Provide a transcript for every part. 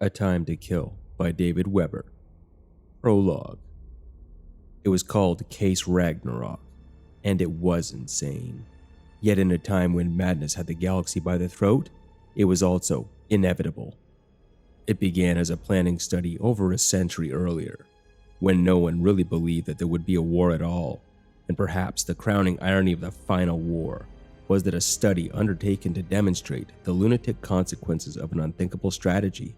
A Time to Kill by David Weber. Prologue. It was called Case Ragnarok, and it was insane. Yet in a time when madness had the galaxy by the throat, it was also inevitable. It began as a planning study over a century earlier, when no one really believed that there would be a war at all, and perhaps the crowning irony of the final war was that a study undertaken to demonstrate the lunatic consequences of an unthinkable strategy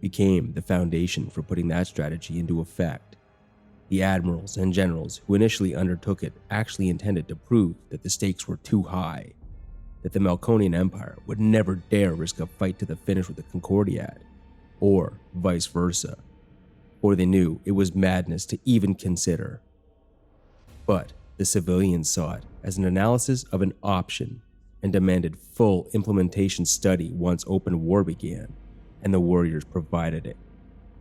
became the foundation for putting that strategy into effect. The admirals and generals who initially undertook it actually intended to prove that the stakes were too high, that the Melkonian Empire would never dare risk a fight to the finish with the Concordiad, or vice versa, or they knew it was madness to even consider. But the civilians saw it as an analysis of an option and demanded full implementation study once open war began, and the warriors provided it.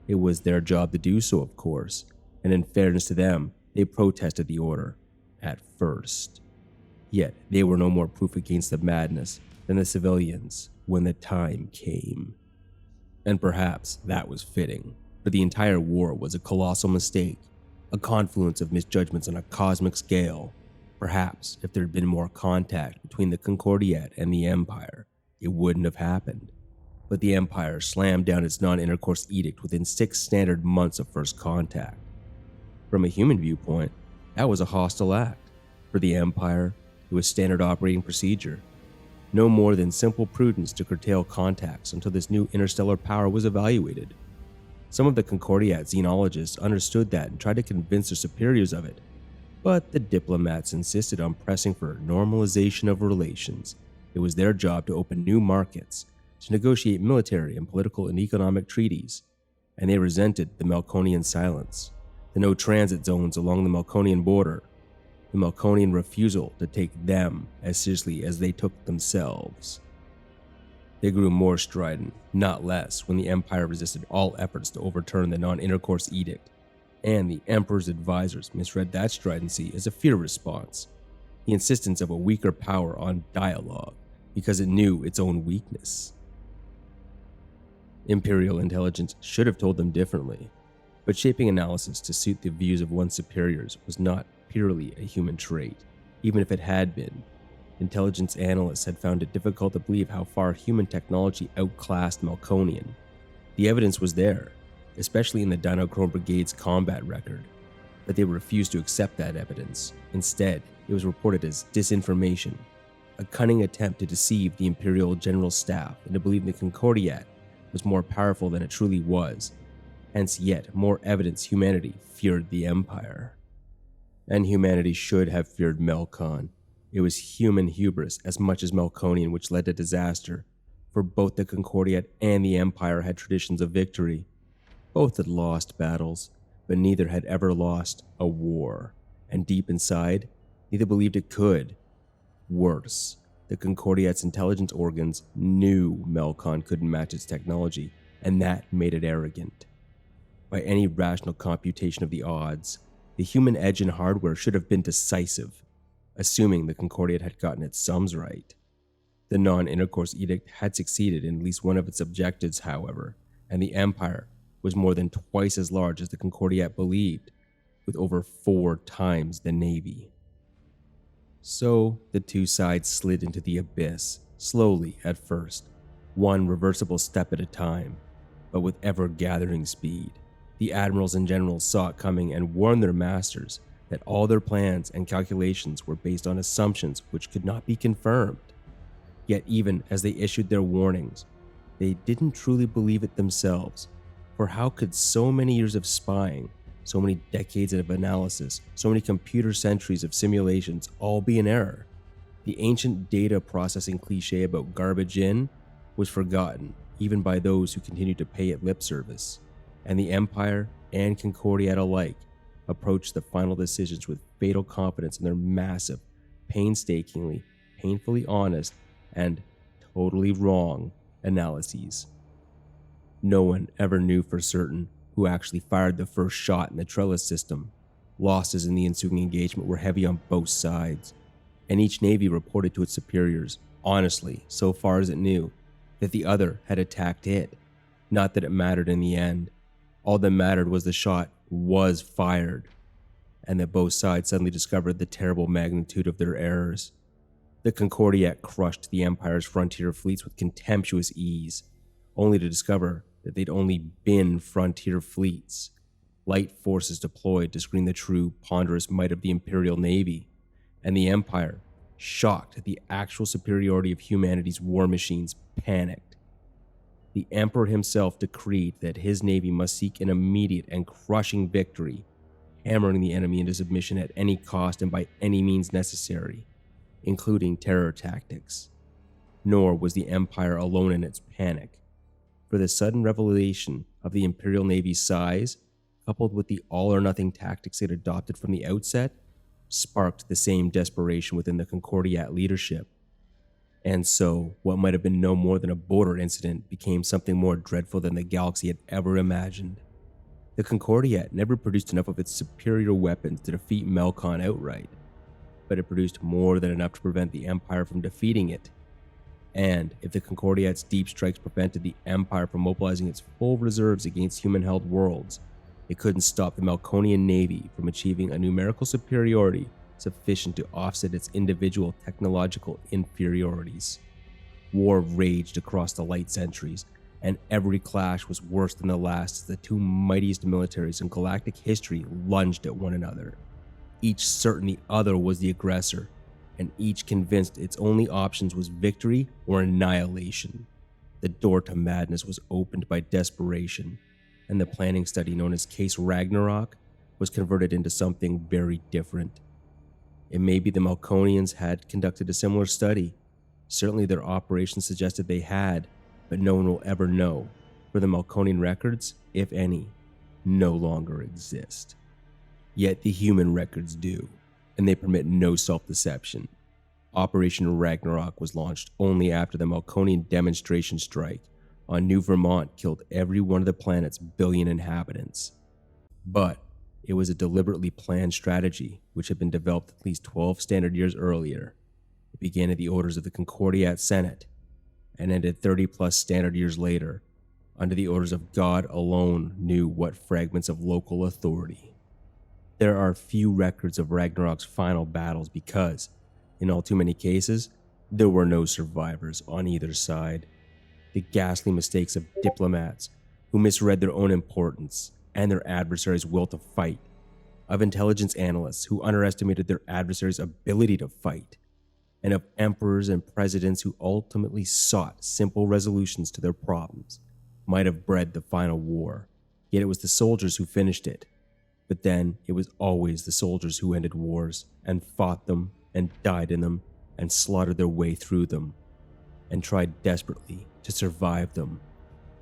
It was their job to do so, of course, and in fairness to them, they protested the order at first. Yet they were no more proof against the madness than the civilians when the time came. And perhaps that was fitting, for the entire war was a colossal mistake, a confluence of misjudgments on a cosmic scale. Perhaps if there had been more contact between the Concordiad and the Empire, it wouldn't have happened. But the Empire slammed down its non-intercourse edict within 6 standard months of first contact. From a human viewpoint, that was a hostile act. For the Empire, it was standard operating procedure. No more than simple prudence to curtail contacts until this new interstellar power was evaluated. Some of the Concordiad xenologists understood that and tried to convince their superiors of it, but the diplomats insisted on pressing for normalization of relations. It was their job to open new markets, to negotiate military and political and economic treaties, and they resented the Melkonian silence, the no transit zones along the Melkonian border, the Melkonian refusal to take them as seriously as they took themselves. They grew more strident, not less, when the Empire resisted all efforts to overturn the non-intercourse edict, and the Emperor's advisors misread that stridency as a fear response, the insistence of a weaker power on dialogue because it knew its own weakness. Imperial intelligence should have told them differently, but shaping analysis to suit the views of one's superiors was not purely a human trait. Even if it had been, intelligence analysts had found it difficult to believe how far human technology outclassed Melkonian. The evidence was there, especially in the Dinochrome Brigade's combat record, but they refused to accept that evidence. Instead, it was reported as disinformation, a cunning attempt to deceive the Imperial General Staff into believing the Concordiad was more powerful than it truly was, hence yet more evidence humanity feared the Empire. And humanity should have feared Melkon. It was human hubris as much as Melkonian which led to disaster, for both the Concordiad and the Empire had traditions of victory. Both had lost battles, but neither had ever lost a war, and deep inside, neither believed it could. Worse, the Concordiad's intelligence organs knew Melkon couldn't match its technology, and that made it arrogant. By any rational computation of the odds, the human edge in hardware should have been decisive, assuming the Concordiad had gotten its sums right. The non-intercourse edict had succeeded in at least one of its objectives, however, and the Empire was more than twice as large as the Concordiad believed, with over 4 times the navy. So the two sides slid into the abyss, slowly at first, one reversible step at a time, but with ever-gathering speed. The admirals and generals saw it coming and warned their masters that all their plans and calculations were based on assumptions which could not be confirmed. Yet even as they issued their warnings, they didn't truly believe it themselves, for how could so many years of spying, so many decades of analysis, so many computer centuries of simulations all be in error? The ancient data processing cliche about garbage in was forgotten even by those who continued to pay it lip service, and the Empire and Concordiad alike approached the final decisions with fatal confidence in their massive, painstakingly, painfully honest, and totally wrong analyses. No one ever knew for certain who actually fired the first shot in the trellis system. Losses in the ensuing engagement were heavy on both sides, and each navy reported to its superiors, honestly, so far as it knew, that the other had attacked it. Not that it mattered in the end. All that mattered was the shot was fired, and that both sides suddenly discovered the terrible magnitude of their errors. The Concordiat crushed the Empire's frontier fleets with contemptuous ease, only to discover that they'd only been frontier fleets, light forces deployed to screen the true, ponderous might of the Imperial Navy, and the Empire, shocked at the actual superiority of humanity's war machines, panicked. The Emperor himself decreed that his navy must seek an immediate and crushing victory, hammering the enemy into submission at any cost and by any means necessary, including terror tactics. Nor was the Empire alone in its panic, for the sudden revelation of the Imperial Navy's size, coupled with the all-or-nothing tactics it adopted from the outset, sparked the same desperation within the Concordiat leadership. And so, what might have been no more than a border incident became something more dreadful than the galaxy had ever imagined. The Concordiat never produced enough of its superior weapons to defeat Melkon outright, but it produced more than enough to prevent the Empire from defeating it. And if the Concordiat's deep strikes prevented the Empire from mobilizing its full reserves against human-held worlds, it couldn't stop the Melkonian Navy from achieving a numerical superiority sufficient to offset its individual technological inferiorities. War raged across the light centuries, and every clash was worse than the last as the two mightiest militaries in galactic history lunged at one another, each certain the other was the aggressor, and each convinced its only options was victory or annihilation. The door to madness was opened by desperation, and the planning study known as Case Ragnarok was converted into something very different. It may be the Melkonians had conducted a similar study. Certainly their operations suggested they had, but no one will ever know, for the Melkonian records, if any, no longer exist. Yet the human records do, and they permit no self-deception. Operation Ragnarok was launched only after the Melkonian demonstration strike on New Vermont killed every one of the planet's billion inhabitants. But it was a deliberately planned strategy which had been developed at least 12 standard years earlier. It began at the orders of the Concordiat Senate and ended 30-plus standard years later under the orders of God alone knew what fragments of local authority. There are few records of Ragnarok's final battles because, in all too many cases, there were no survivors on either side. The ghastly mistakes of diplomats who misread their own importance and their adversaries' will to fight, of intelligence analysts who underestimated their adversaries' ability to fight, and of emperors and presidents who ultimately sought simple resolutions to their problems, might have bred the final war. Yet it was the soldiers who finished it. But then it was always the soldiers who ended wars, and fought them, and died in them, and slaughtered their way through them, and tried desperately to survive them.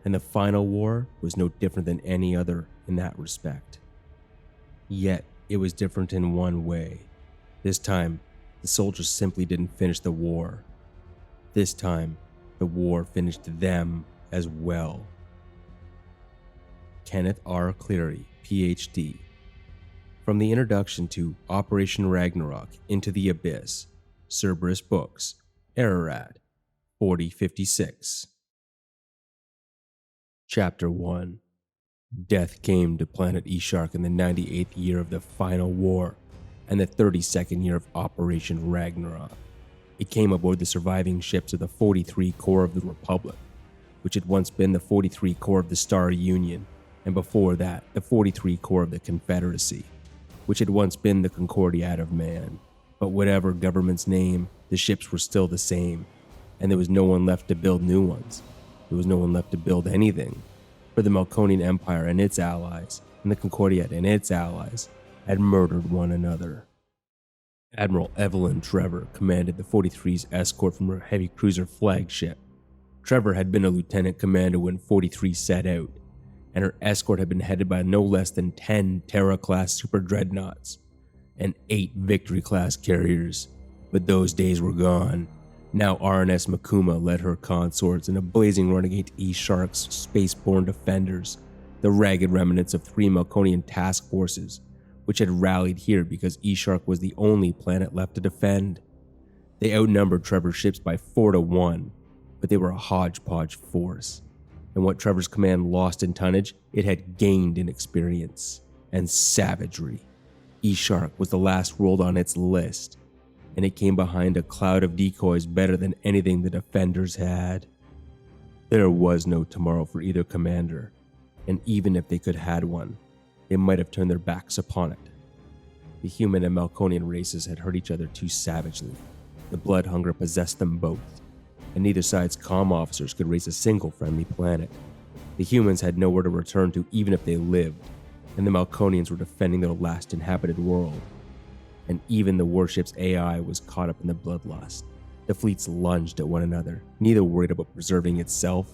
And the final war was no different than any other in that respect. Yet it was different in one way. This time, the soldiers simply didn't finish the war. This time, the war finished them as well. Kenneth R. Cleary, Ph.D. From the introduction to Operation Ragnarok Into the Abyss, Cerberus Books, Ararat, 4056. Chapter 1. Death came to planet Ishark in the 98th year of the final war and the 32nd year of Operation Ragnarok. It came aboard the surviving ships of the 43 Corps of the Republic, which had once been the 43 Corps of the Star Union, and before that, the 43 Corps of the Confederacy, which had once been the Concordiat of Man. But whatever government's name, the ships were still the same, and there was no one left to build new ones. There was no one left to build anything, for the Melkonian Empire and its allies, and the Concordiat and its allies, had murdered one another. Admiral Evelyn Trevor commanded the 43's escort from her heavy cruiser flagship. Trevor had been a lieutenant commander when 43 set out, and her escort had been headed by no less than 10 Terra-class super dreadnoughts and 8 Victory-class carriers. But those days were gone. Now RNS Makuma led her consorts in a blazing run against Ishark's spaceborne defenders, the ragged remnants of 3 Melkonian task forces, which had rallied here because Ishark was the only planet left to defend. They outnumbered Trevor's ships by 4-1, but they were a hodgepodge force. and what Trevor's command lost in tonnage, it had gained in experience and savagery. E-Shark was the last rolled on its list, and it came behind a cloud of decoys better than anything the defenders had. There was no tomorrow for either commander, and even if they could had one, they might have turned their backs upon it. The human and Melkonian races had hurt each other too savagely. The blood hunger possessed them both, and neither side's comm officers could raise a single friendly planet. The humans had nowhere to return to even if they lived, and the Melkonians were defending their last inhabited world. And even the warship's AI was caught up in the bloodlust. The fleets lunged at one another, neither worried about preserving itself,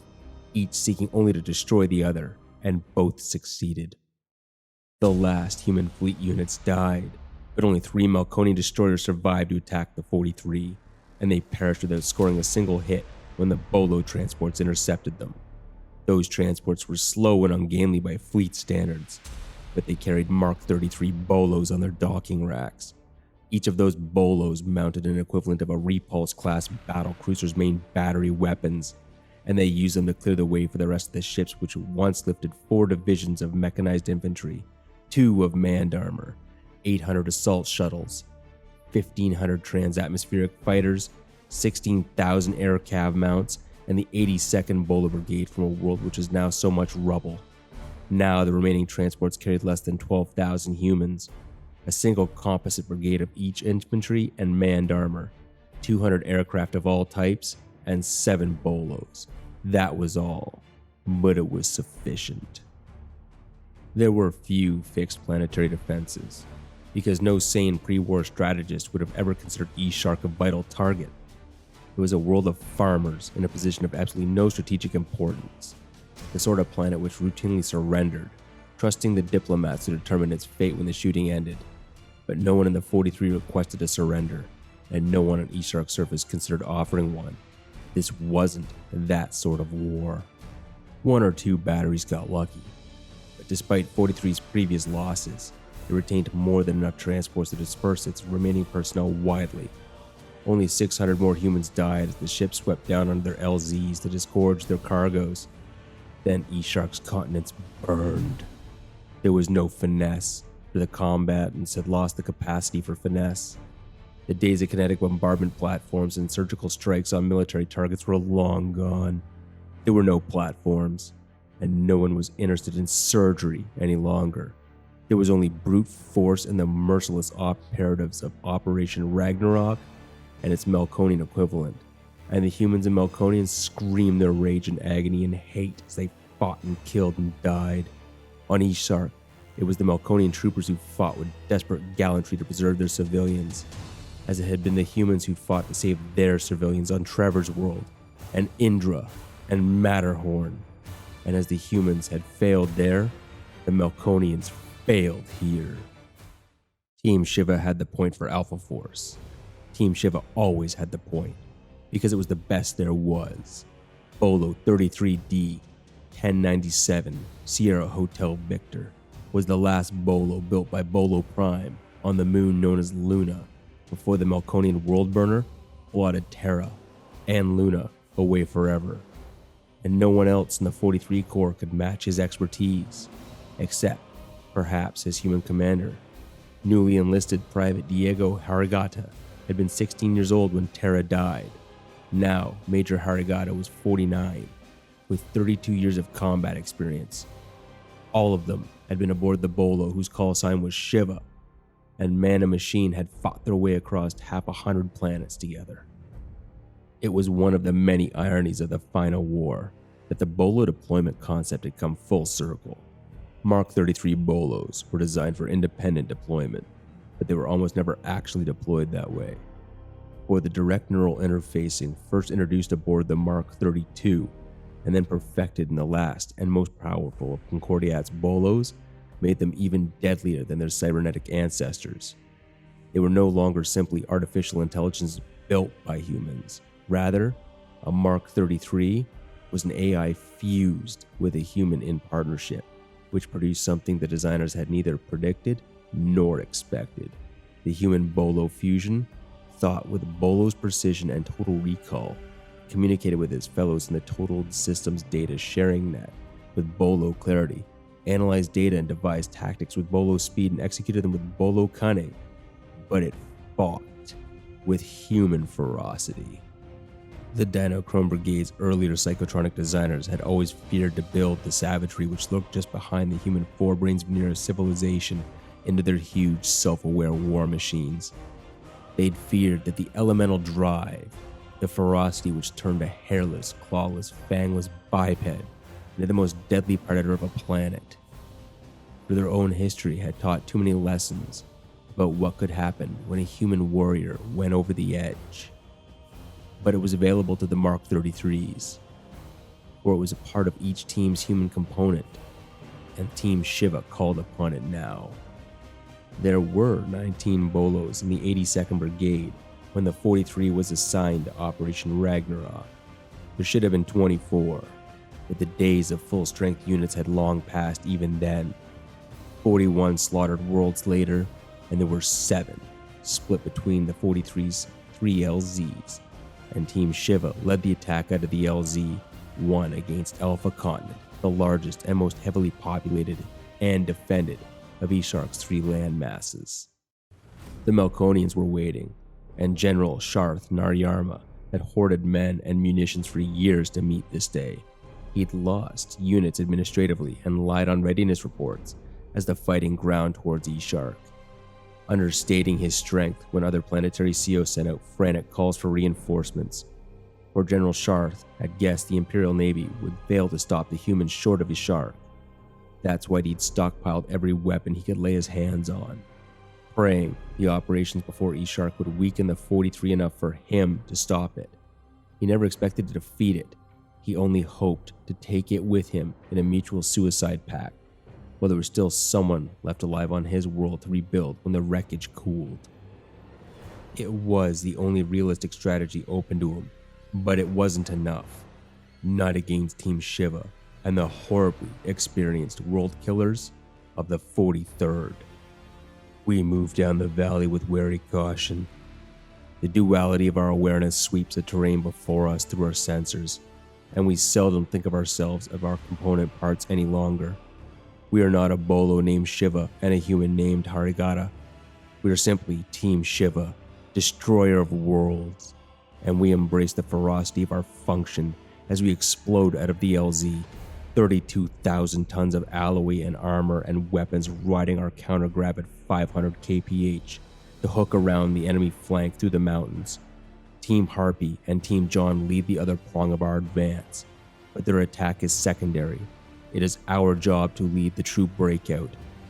each seeking only to destroy the other, and both succeeded. The last human fleet units died, but only 3 Melkonian destroyers survived to attack the 43, and they perished without scoring a single hit when the Bolo transports intercepted them. Those transports were slow and ungainly by fleet standards, but they carried Mark 33 Bolos on their docking racks. Each of those Bolos mounted an equivalent of a Repulse-class battlecruiser's main battery weapons, and they used them to clear the way for the rest of the ships, which once lifted 4 divisions of mechanized infantry, 2 of manned armor, 800 assault shuttles, 1,500 trans-atmospheric fighters, 16,000 air cav mounts, and the 82nd Bolo Brigade from a world which is now so much rubble. Now the remaining transports carried less than 12,000 humans, a single composite brigade of each infantry and manned armor, 200 aircraft of all types, and 7 Bolos. That was all, but it was sufficient. There were few fixed planetary defenses, because no sane pre-war strategist would have ever considered E-Shark a vital target. It was a world of farmers in a position of absolutely no strategic importance, the sort of planet which routinely surrendered, trusting the diplomats to determine its fate when the shooting ended. But no one in the 43 requested a surrender, and no one on E-Shark's surface considered offering one. This wasn't that sort of war. 1 or 2 batteries got lucky, but despite 43's previous losses, it retained more than enough transports to disperse its remaining personnel widely. Only 600 more humans died as the ship swept down under their LZs to disgorge their cargoes. Then E-Shark's continents burned. There was no finesse, for the combatants had lost the capacity for finesse. The days of kinetic bombardment platforms and surgical strikes on military targets were long gone. There were no platforms, and no one was interested in surgery any longer. There was only brute force and the merciless operatives of Operation Ragnarok and its Melkonian equivalent, and the humans and Melkonians screamed their rage and agony and hate as they fought and killed and died. On E-Shark, it was the Melkonian troopers who fought with desperate gallantry to preserve their civilians, as it had been the humans who fought to save their civilians on Trevor's world, and Indra, and Matterhorn. And as the humans had failed there, the Melkonians failed here. Team Shiva had the point for Alpha Force. Team Shiva always had the point, because it was the best there was. Bolo 33D 1097 Sierra Hotel Victor was the last Bolo built by Bolo Prime on the moon known as Luna, before the Melkonian world burner blotted Terra and Luna away forever. And no one else in the 43 Corps could match his expertise, except perhaps his human commander. Newly enlisted Private Diego Harigata had been 16 years old when Terra died. Now, Major Harigata was 49, with 32 years of combat experience. All of them had been aboard the Bolo, whose call sign was Shiva, and man and machine had fought their way across 100 planets together. It was one of the many ironies of the final war that the Bolo deployment concept had come full circle. Mark 33 Bolos were designed for independent deployment, but they were almost never actually deployed that way. For the direct neural interfacing first introduced aboard the Mark 32 and then perfected in the last and most powerful of Concordiat's Bolos made them even deadlier than their cybernetic ancestors. They were no longer simply artificial intelligence built by humans. Rather, a Mark 33 was an AI fused with a human in partnership, which produced something the designers had neither predicted nor expected. The human Bolo fusion, thought with Bolo's precision and total recall, communicated with his fellows in the Total Systems Data Sharing Net with Bolo clarity, analyzed data and devised tactics with Bolo speed and executed them with Bolo cunning, but it fought with human ferocity. The Dinochrome Brigade's earlier psychotronic designers had always feared to build the savagery which lurked just behind the human forebrains of near civilization into their huge, self-aware war machines. They'd feared that the elemental drive, the ferocity which turned a hairless, clawless, fangless biped into the most deadly predator of a planet, for their own history had taught too many lessons about what could happen when a human warrior went over the edge. But it was available to the Mark 33s, or it was a part of each team's human component, and Team Shiva called upon it now. There were 19 Bolos in the 82nd Brigade when the 43 was assigned to Operation Ragnarok. There should have been 24, but the days of full-strength units had long passed even then. 41 slaughtered worlds later, and there were 7, split between the 43's 3 LZs, and Team Shiva led the attack out of the LZ-1 against Alpha Continent, the largest and most heavily populated and defended of Ishark's 3 land masses. The Melkonians were waiting, and General Sharth Naryarma had hoarded men and munitions for years to meet this day. He'd lost units administratively and lied on readiness reports as the fighting ground towards Ishark, understating his strength when other planetary COs sent out frantic calls for reinforcements. For General Sharth had guessed the Imperial Navy would fail to stop the humans short of Ishark. That's why he'd stockpiled every weapon he could lay his hands on, praying the operations before Ishark would weaken the 43 enough for him to stop it. He never expected to defeat it. He only hoped to take it with him in a mutual suicide pact, while there was still someone left alive on his world to rebuild when the wreckage cooled. It was the only realistic strategy open to him, but it wasn't enough. Not against Team Shiva and the horribly experienced world killers of the 43rd. We move down the valley with wary caution. The duality of our awareness sweeps the terrain before us through our sensors, and we seldom think of ourselves as our component parts any longer. We are not a Bolo named Shiva and a human named Harigata. We are simply Team Shiva, destroyer of worlds, and we embrace the ferocity of our function as we explode out of the LZ, 32,000 tons of alloy and armor and weapons riding our countergrav at 500 kph to hook around the enemy flank through the mountains. Team Harpy and Team John lead the other prong of our advance, but their attack is secondary. It is our job to lead the true breakout,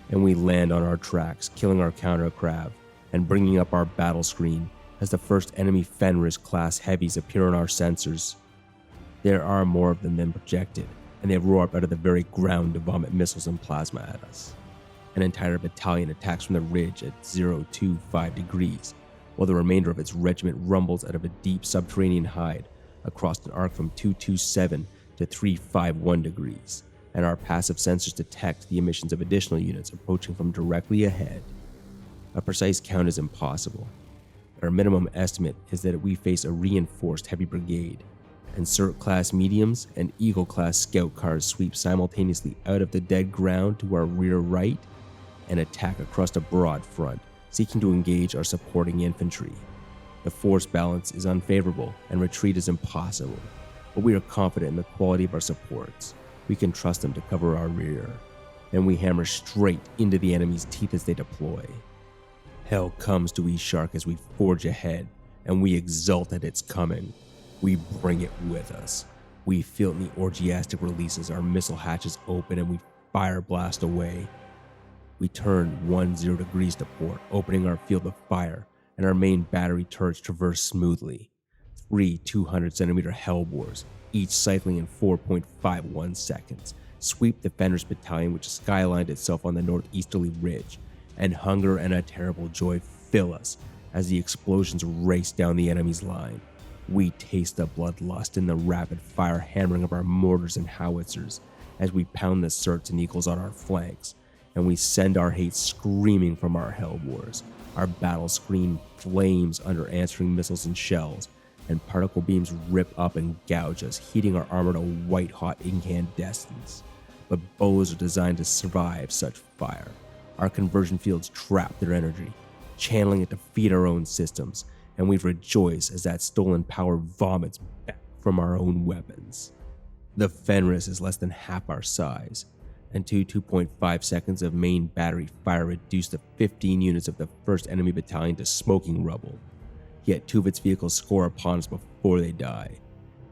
and we land on our tracks, killing our countergrav and bringing up our battle screen as the first enemy Fenris-class heavies appear on our sensors. There are more of them than projected, and they roar up out of the very ground to vomit missiles and plasma at us. An entire battalion attacks from the ridge at 025 degrees, while the remainder of its regiment rumbles out of a deep subterranean hide across an arc from 227 to 351 degrees, and our passive sensors detect the emissions of additional units approaching from directly ahead. A precise count is impossible. Our minimum estimate is that we face a reinforced heavy brigade, and Cert-class mediums and Eagle-class scout cars sweep simultaneously out of the dead ground to our rear right and attack across a broad front, seeking to engage our supporting infantry. The force balance is unfavorable and retreat is impossible, but we are confident in the quality of our supports. We can trust them to cover our rear, and we hammer straight into the enemy's teeth as they deploy. Hell comes to Ishark as we forge ahead, and we exult at its coming. We bring it with us. We feel it in the orgiastic releases, our missile hatches open, and we fire blast away. We turn 10 degrees to port, opening our field of fire, and our main battery turrets traverse smoothly. 3 200-centimeter hellbores, each cycling in 4.51 seconds, sweep the Fenris battalion which skylined itself on the northeasterly ridge, and hunger and a terrible joy fill us as the explosions race down the enemy's line. We taste the bloodlust in the rapid-fire hammering of our mortars and howitzers as we pound the Certs and Eagles on our flanks, and we send our hate screaming from our hellbores. Our battle screen flames under answering missiles and shells, and particle beams rip up and gouge us, heating our armor to white-hot incandescence. But Bolos are designed to survive such fire. Our conversion fields trap their energy, channeling it to feed our own systems, and we rejoice as that stolen power vomits back from our own weapons. The Fenris is less than half our size, and 2.5 seconds of main battery fire reduced the 15 units of the 1st Enemy Battalion to smoking rubble. Yet 2 of its vehicles score upon us before they die.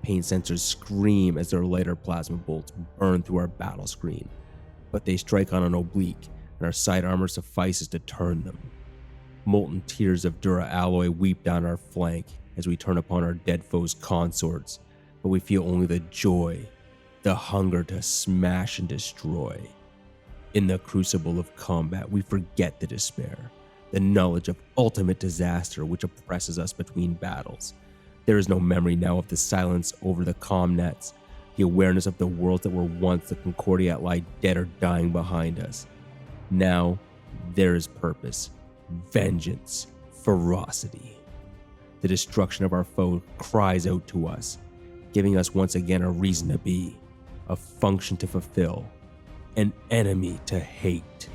Pain sensors scream as their lighter plasma bolts burn through our battle screen, but they strike on an oblique, and our side armor suffices to turn them. Molten tears of Dura alloy weep down our flank as we turn upon our dead foes' consorts, but we feel only the joy, the hunger to smash and destroy. In the crucible of combat, we forget the despair, the knowledge of ultimate disaster which oppresses us between battles. There is no memory now of the silence over the comm nets, the awareness of the worlds that were once the Concordia lie dead or dying behind us. Now, there is purpose, vengeance, ferocity. The destruction of our foe cries out to us, giving us once again a reason to be, a function to fulfill, an enemy to hate.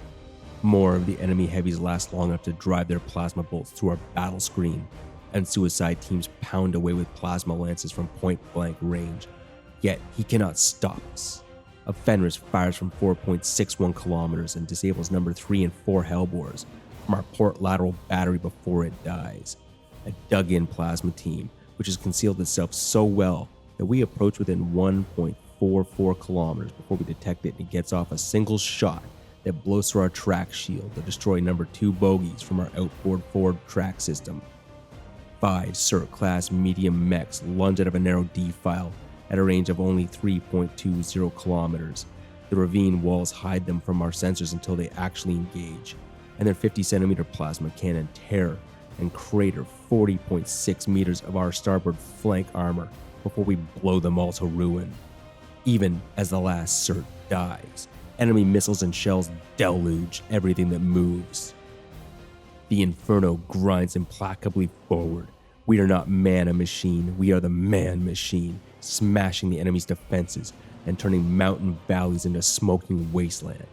More of the enemy heavies last long enough to drive their plasma bolts through our battle screen, and suicide teams pound away with plasma lances from point-blank range. Yet he cannot stop us. A Fenris fires from 4.61 kilometers and disables number 3 and 4 Hellbores from our port lateral battery before it dies. A dug-in plasma team, which has concealed itself so well that we approach within 1.44 kilometers before we detect it and gets off a single shot that blows through our track shield to destroy number 2 bogies from our outboard forward track system. 5 Cert-class medium mechs lunge out of a narrow defile at a range of only 3.20 kilometers. The ravine walls hide them from our sensors until they actually engage, and their 50-centimeter plasma cannon tear and crater 40.6 meters of our starboard flank armor before we blow them all to ruin. Even as the last Cert dies, enemy missiles and shells deluge everything that moves. The Inferno grinds implacably forward. We are not man-a-machine, we are the man-machine, smashing the enemy's defenses and turning mountain valleys into smoking wasteland.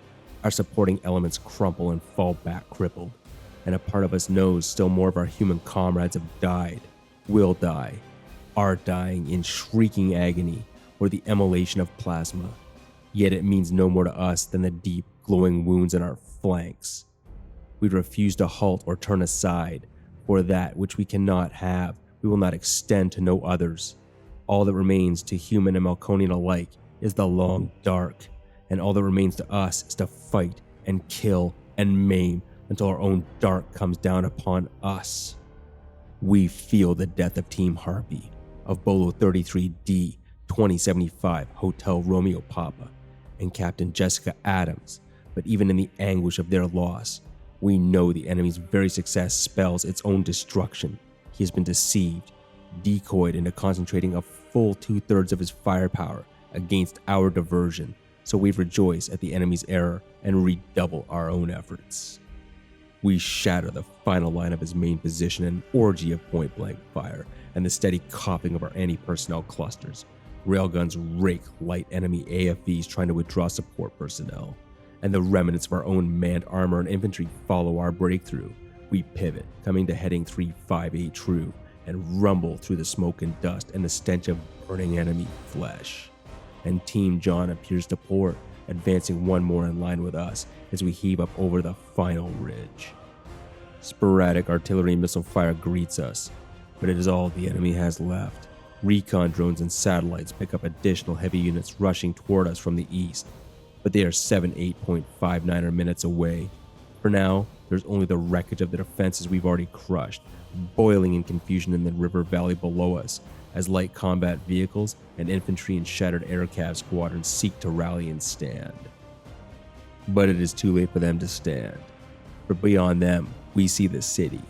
Our supporting elements crumple and fall back crippled, and a part of us knows still more of our human comrades have died, will die, are dying in shrieking agony or the immolation of plasma. Yet it means no more to us than the deep, glowing wounds in our flanks. We refuse to halt or turn aside, for that which we cannot have, we will not extend to no others. All that remains to human and Melkonian alike is the long dark, and all that remains to us is to fight and kill and maim until our own dark comes down upon us. We feel the death of Team Harpy, of Bolo 33D, 2075 Hotel Romeo Papa, and Captain Jessica Adams, but even in the anguish of their loss, we know the enemy's very success spells its own destruction. He has been deceived, decoyed into concentrating a full 2/3 of his firepower against our diversion, so we rejoice at the enemy's error and redouble our own efforts. We shatter the final line of his main position in an orgy of point-blank fire and the steady coughing of our anti-personnel clusters. Railguns rake light enemy AFVs trying to withdraw support personnel, and the remnants of our own manned armor and infantry follow our breakthrough. We pivot, coming to heading 358 true, and rumble through the smoke and dust and the stench of burning enemy flesh. And Team John appears to port, advancing one more in line with us as we heave up over the final ridge. Sporadic artillery missile fire greets us, but it is all the enemy has left. Recon drones and satellites pick up additional heavy units rushing toward us from the east, but they are 8.59 minutes away. For now, there's only the wreckage of the defenses we've already crushed, boiling in confusion in the river valley below us, as light combat vehicles and infantry and shattered aircav squadrons seek to rally and stand. But it is too late for them to stand. For beyond them, we see the city.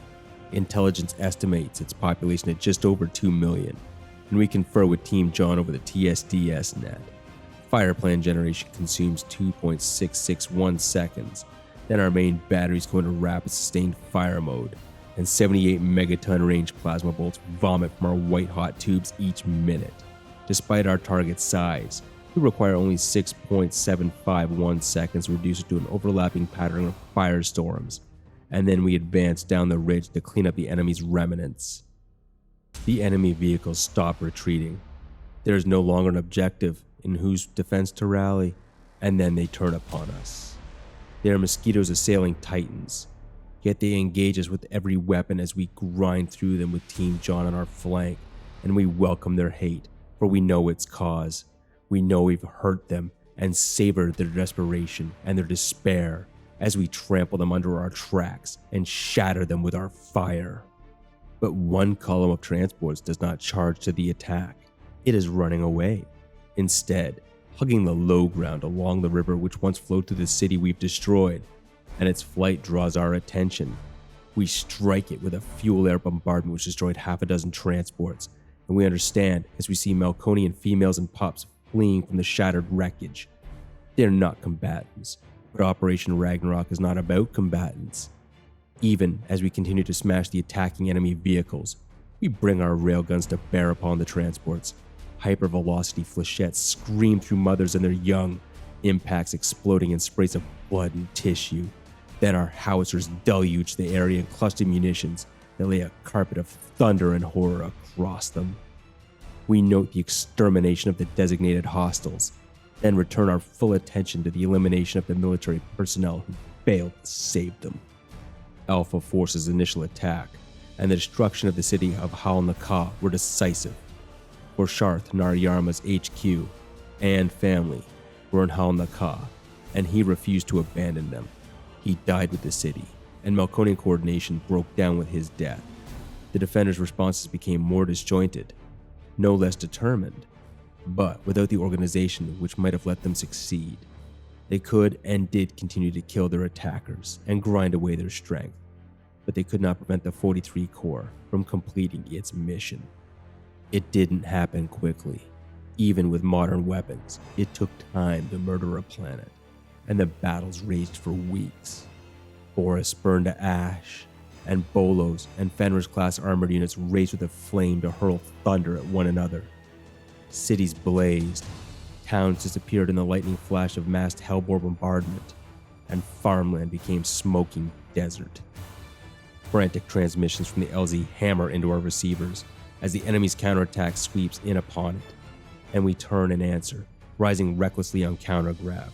Intelligence estimates its population at just over 2 million, and we confer with Team John over the TSDS net. Fire plan generation consumes 2.661 seconds. Then our main batteries go into rapid sustained fire mode, and 78 megaton range plasma bolts vomit from our white-hot tubes each minute. Despite our target size, we require only 6.751 seconds to reduce it to an overlapping pattern of firestorms, and then we advance down the ridge to clean up the enemy's remnants. The enemy vehicles stop retreating. There is no longer an objective in whose defense to rally, and then they turn upon us. They are mosquitoes assailing titans, yet they engage us with every weapon as we grind through them with Team John on our flank, and we welcome their hate, for we know its cause. We know we've hurt them and savored their desperation and their despair as we trample them under our tracks and shatter them with our fire. But one column of transports does not charge to the attack. It is running away. Instead, hugging the low ground along the river which once flowed through the city we've destroyed, and its flight draws our attention. We strike it with a fuel-air bombardment which destroyed half a dozen transports, and we understand as we see Melkonian females and pups fleeing from the shattered wreckage. They're not combatants, but Operation Ragnarok is not about combatants. Even as we continue to smash the attacking enemy vehicles, we bring our railguns to bear upon the transports. Hypervelocity flechettes scream through mothers and their young, impacts exploding in sprays of blood and tissue. Then our howitzers deluge the area in clustered munitions that lay a carpet of thunder and horror across them. We note the extermination of the designated hostiles, then return our full attention to the elimination of the military personnel who failed to save them. Alpha Force's initial attack and the destruction of the city of Hal Naka were decisive. For Sharth Naryarma's HQ and family were in Hal Naka, and he refused to abandon them. He died with the city, and Melkonian coordination broke down with his death. The defenders' responses became more disjointed, no less determined, but without the organization which might have let them succeed. They could and did continue to kill their attackers and grind away their strength, but they could not prevent the 43 Corps from completing its mission. It didn't happen quickly. Even with modern weapons, it took time to murder a planet, and the battles raged for weeks. Forests burned to ash, and Bolos and Fenris-class armored units raced with a flame to hurl thunder at one another. Cities blazed, towns disappeared in the lightning flash of massed hellbore bombardment, and farmland became smoking desert. Frantic transmissions from the LZ hammer into our receivers as the enemy's counterattack sweeps in upon it, and we turn and answer, rising recklessly on countergrav.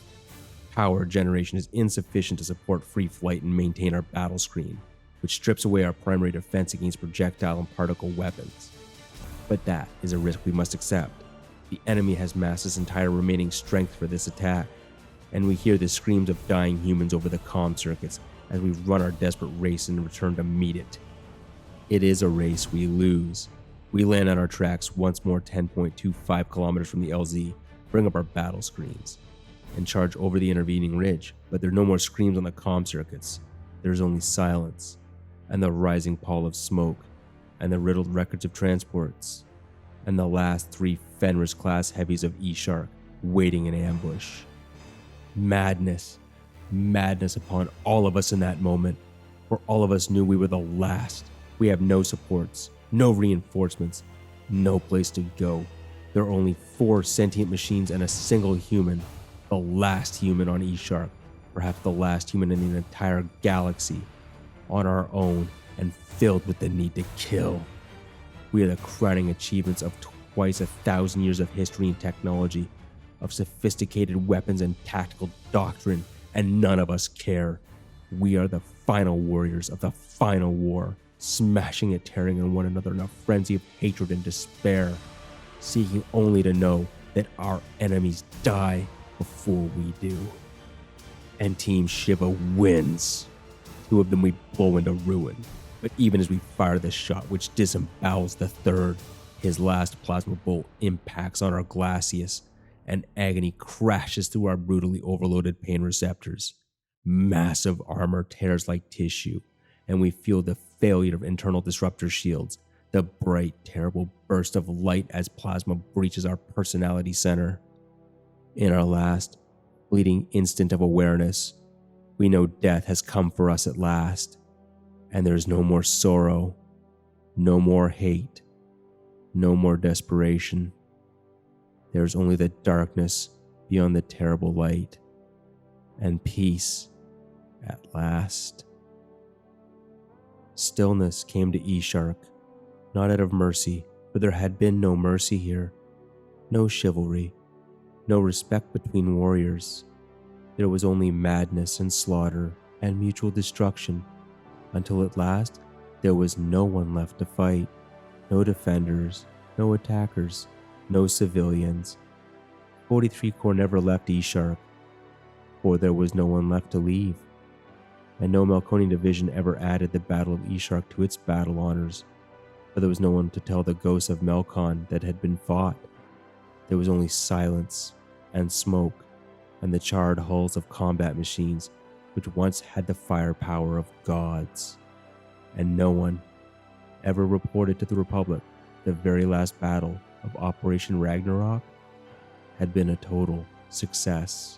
Power generation is insufficient to support free flight and maintain our battle screen, which strips away our primary defense against projectile and particle weapons. But that is a risk we must accept. The enemy has massed his entire remaining strength for this attack, and we hear the screams of dying humans over the comm circuits as we run our desperate race and return to meet it. It is a race we lose. We land on our tracks once more 10.25 kilometers from the LZ, bring up our battle screens, and charge over the intervening ridge, but there are no more screams on the comm circuits. There is only silence, and the rising pall of smoke, and the riddled records of transports, and the last 3 Fenris-class heavies of E-Shark waiting in ambush. Madness upon all of us in that moment, for all of us knew we were the last. We have no supports, no reinforcements, no place to go. There are only 4 sentient machines and a single human, the last human on E-Shark, perhaps the last human in the entire galaxy, on our own and filled with the need to kill. We are the crowning achievements of twice 1,000 years of history and technology, of sophisticated weapons and tactical doctrine, and none of us care. We are the final warriors of the final war, smashing and tearing on one another in a frenzy of hatred and despair, seeking only to know that our enemies die before we do. And Team Shiva wins. 2 of them we blow into ruin, but even as we fire the shot which disembowels the 3rd, his last plasma bolt impacts on our Glacius, and agony crashes through our brutally overloaded pain receptors. Massive armor tears like tissue, and we feel the failure of internal disruptor shields, the bright, terrible burst of light as plasma breaches our personality center. In our last, fleeting instant of awareness, we know death has come for us at last, And there's no more sorrow, no more hate, no more desperation. There's only the darkness beyond the terrible light, and peace at last. Stillness came to Ishark, not out of mercy, for there had been no mercy here, no chivalry, no respect between warriors. There was only madness and slaughter and mutual destruction, until at last there was no one left to fight, no defenders, no attackers, no civilians. 43 Corps never left Ishark, for there was no one left to leave, and no Melkonian division ever added the Battle of Ishark to its battle honors, for there was no one to tell the ghosts of Melkon that had been fought. There was only silence and smoke and the charred hulls of combat machines which once had the firepower of gods. And no one ever reported to the Republic the very last battle of Operation Ragnarok had been a total success.